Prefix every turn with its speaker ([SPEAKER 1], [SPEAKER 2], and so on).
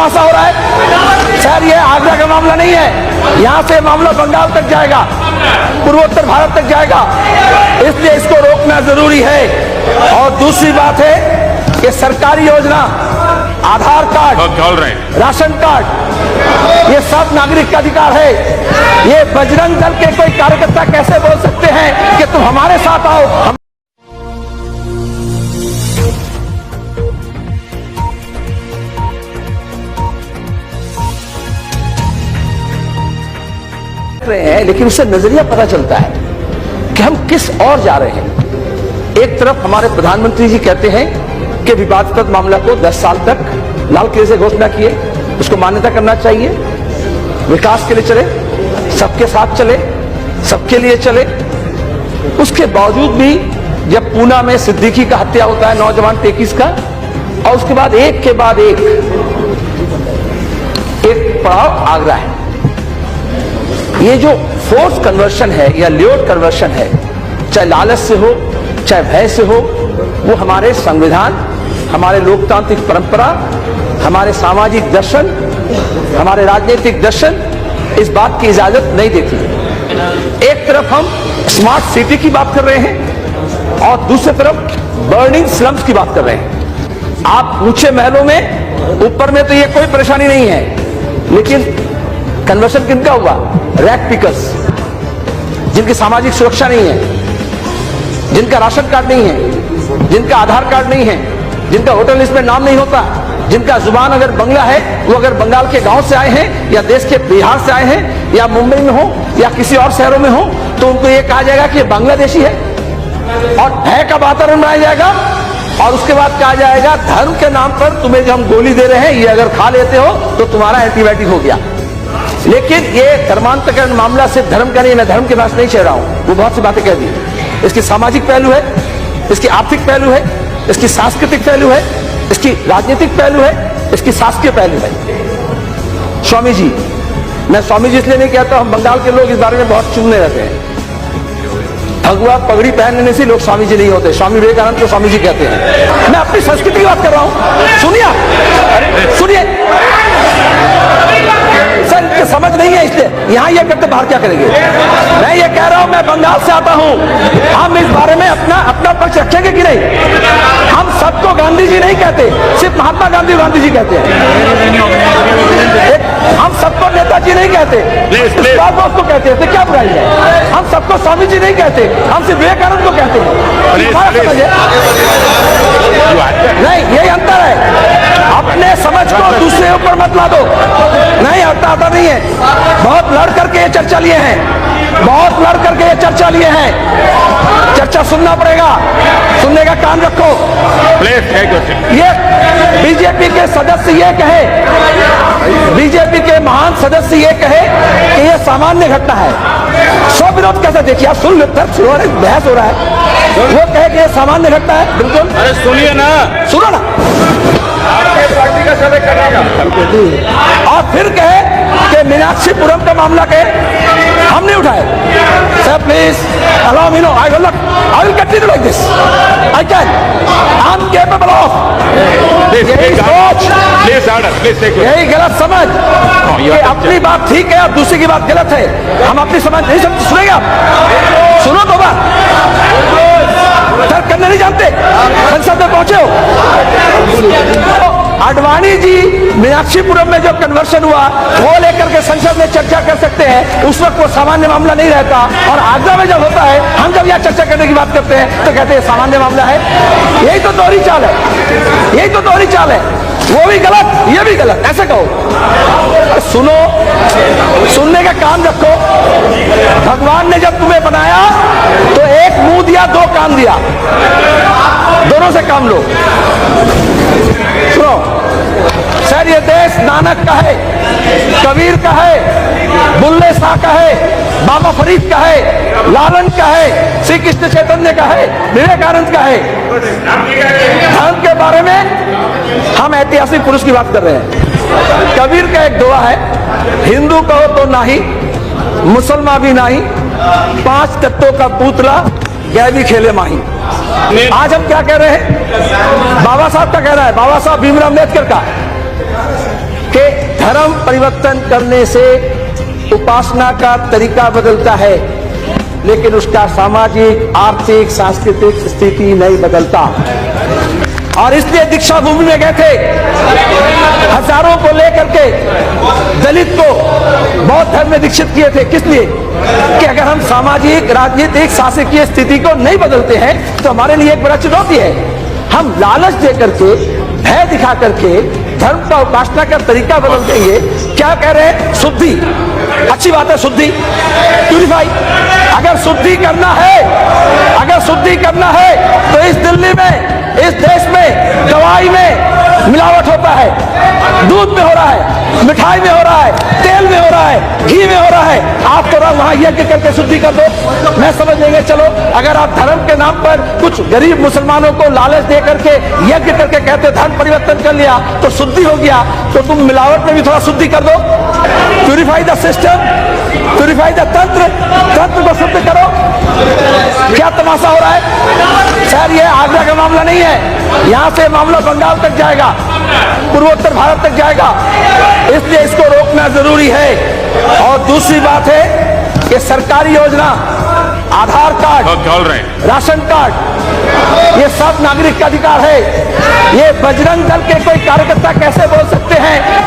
[SPEAKER 1] तमाशा हो रहा है। सर ये आगरा का मामला नहीं है, यहाँ से मामला बंगाल तक जाएगा, पूर्वोत्तर भारत तक जाएगा, इसलिए इसको रोकना जरूरी है। और दूसरी बात है कि सरकारी योजना, आधार कार्ड, राशन कार्ड, ये सब नागरिक का अधिकार है। ये बजरंग दल के कोई कार्यकर्ता कैसे बोल सकते हैं कि तुम हमारे साथ आओ। रहे हैं, लेकिन उससे नजरिया पता चलता है कि हम किस ओर जा रहे हैं। एक तरफ हमारे प्रधानमंत्री जी कहते हैं कि विवादास्पद मामला को 10 साल तक लाल किले से घोषणा किए, उसको मान्यता करना चाहिए, विकास के लिए चले, सबके साथ चले, सबके लिए चले। उसके बावजूद भी जब पूना में सिद्दीकी का हत्या होता है, नौजवान 33 का, और उसके बाद एक के बाद एक पड़ाव आगरा है। ये जो फोर्स कन्वर्शन है या ल्योड कन्वर्शन है, चाहे लालच से हो चाहे भय से हो, वो हमारे संविधान, हमारे लोकतांत्रिक परंपरा, हमारे सामाजिक दर्शन, हमारे राजनीतिक दर्शन इस बात की इजाजत नहीं देती। एक तरफ हम स्मार्ट सिटी की बात कर रहे हैं और दूसरी तरफ बर्निंग स्लम्स की बात कर रहे हैं। आप ऊंचे महलों में, ऊपर में तो ये कोई परेशानी नहीं है, लेकिन कन्वर्शन किनका हुआ? रैक पिकर्स, जिनकी सामाजिक सुरक्षा नहीं है, जिनका राशन कार्ड नहीं है, जिनका आधार कार्ड नहीं है, जिनका वोटर लिस्ट में नाम नहीं होता, जिनका जुबान अगर बंगला है, वो अगर बंगाल के गांव से आए हैं या देश के बिहार से आए हैं या मुंबई में हो या किसी और शहरों में हो, तो उनको ये कहा जाएगा कि ये बांग्लादेशी है और भय का वातावरण बनाया जाएगा। और उसके बाद कहा जाएगा धर्म के नाम पर तुम्हें जो हम गोली दे रहे हैं, ये अगर खा लेते हो तो तुम्हारा एंटीबायोटिक हो गया। लेकिन ये धर्मांतरण मामला सिर्फ धर्म का नहीं, मैं धर्म के पास नहीं चल रहा हूं, वो बहुत सी बातें कह दी। इसकी सामाजिक पहलू है, इसकी आर्थिक पहलू है, इसकी सांस्कृतिक पहलू है, इसकी राजनीतिक पहलू है, इसकी शासकीय पहलू है। स्वामी जी, मैं स्वामी जी इसलिए नहीं कहता, हम बंगाल के लोग इस बारे में बहुत चुनने रहते हैं। भगवा पगड़ी पहनने से लोग स्वामी जी नहीं होते, स्वामी विवेकानंद को स्वामी जी कहते हैं। मैं अपनी संस्कृति की बात कर रहा हूं, सुनिए सर, इनके समझ नहीं है, इसलिए यहां ये करते बाहर क्या करेंगे। मैं ये कह रहा हूं, मैं बंगाल से आता हूं, हम इस बारे में अपना पक्ष रखेंगे कि नहीं। हम सबको गांधी जी नहीं कहते, सिर्फ महात्मा गांधी जी कहते हैं। हम सबको नेताजी नहीं कहते, को कहते हैं, तो क्या बुराई है। हम सबको स्वामी जी नहीं कहते, हम सिर्फ विवेकानंद को कहते हैं। नहीं, यही अंतर है। अपने समझ को दूसरे ऊपर मत ला दो। नहीं, आता नहीं है। बहुत लड़ करके ये चर्चा लिए हैं, बहुत लड़ करके ये चर्चा लिए हैं। चर्चा सुनना पड़ेगा, सुनने का कान रखो। ये बीजेपी के सदस्य ये कहे, बीजेपी के महान सदस्य ये कहे कि ये सामान्य घटना है, स्वविरोध कैसे देखिए, आप सुन लेते, बहस हो रहा है। वो कहे कि ये सामान्य घटना है, बिल्कुल।
[SPEAKER 2] अरे सुनिए ना,
[SPEAKER 1] सुनो ना,
[SPEAKER 2] आपके पार्टी का सदस्य करेगा
[SPEAKER 1] और फिर कहे कि मीनाक्षीपुरम का मामला कहे हम नहीं उठाए। Sir please allow me, no I will continue like this, I can, I am capable of. यही सोच, यही गलत समझ कि अपनी बात ठीक है और दूसरी की बात गलत है, हम अपनी समझ नहीं समझ। सुनेंगे आप, सुनो तो बात, तर्क करने नहीं जानते, संसद में पहुंचे हो। आडवाणी जी मीनाक्षीपुरम में जो कन्वर्शन हुआ वो लेकर के संसद में चर्चा कर सकते हैं, उस वक्त वो सामान्य मामला नहीं रहता। और आगरा में जब होता है, हम जब यह चर्चा करने की बात करते हैं तो कहते हैं सामान्य मामला है। यही तो दोहरी चाल है, यही तो दोहरी चाल है। वो भी गलत, ये भी गलत, ऐसे कहो। सुनो, सुनने का कान रखो। भगवान ने जब तुम्हें बनाया तो एक मुंह दिया, दो कान दिया, दोनों से काम लो। सुनो सर, ये देश नानक का है, कबीर का है, बुल्ले शाह का है, बाबा फरीद का है, लालन का है, श्री कृष्ण चैतन्य का है, विवेकानंद का है। धर्म के बारे में हम ऐतिहासिक पुरुष की बात कर रहे हैं। कबीर का एक दोहा है, हिंदू कहो तो नाही, मुसलमान भी नहीं, 5 तत्वों का पुतला गै भी खेले माही। आज हम क्या कह रहे हैं? बाबा साहब का कह रहा है, बाबा साहब भीमराव अम्बेडकर का, कि धर्म परिवर्तन करने से उपासना का तरीका बदलता है, लेकिन उसका सामाजिक, आर्थिक, सांस्कृतिक स्थिति नहीं बदलता। और इसलिए दीक्षा भूमि में गए थे, हजारों को लेकर के दलित को बौद्ध धर्म में दीक्षित किए थे। किस लिए? कि अगर हम सामाजिक, राजनीतिक, शासकीय स्थिति को नहीं बदलते हैं तो हमारे लिए एक बड़ा चुनौती है। हम लालच दे करके, भय दिखा करके धर्म का, उपासना का तरीका बदल देंगे। क्या कह रहे हैं? शुद्धि। अच्छी बात है, शुद्धि, प्यूरिफाई। अगर शुद्धि करना है, अगर शुद्धि करना है तो इस दिल्ली में, इस देश में दवाई में मिलावट होता है, दूध में हो रहा है, मिठाई में हो रहा है, तेल में हो रहा है, घी में हो रहा है। आप थोड़ा वहां यज्ञ करके शुद्धि कर दो, मैं समझ लेंगे। चलो, अगर आप धर्म के नाम पर कुछ गरीब मुसलमानों को लालच दे करके, यज्ञ करके कहते धर्म परिवर्तन कर लिया तो शुद्धि हो गया, तो तुम मिलावट में भी थोड़ा शुद्धि कर दो। Purify the system, purify the तंत्र, तंत्र को शुद्ध करो। क्या तमाशा हो रहा है? सर, ये आगरा का मामला नहीं है, यहां से मामला बंगाल तक जाएगा, पूर्वोत्तर भारत तक जाएगा, इसलिए इसको रोकना जरूरी है। और दूसरी बात है कि सरकारी योजना, आधार कार्ड, राशन कार्ड, ये सब नागरिक का अधिकार है। ये बजरंग दल के कोई कार्यकर्ता कैसे बोल सकते हैं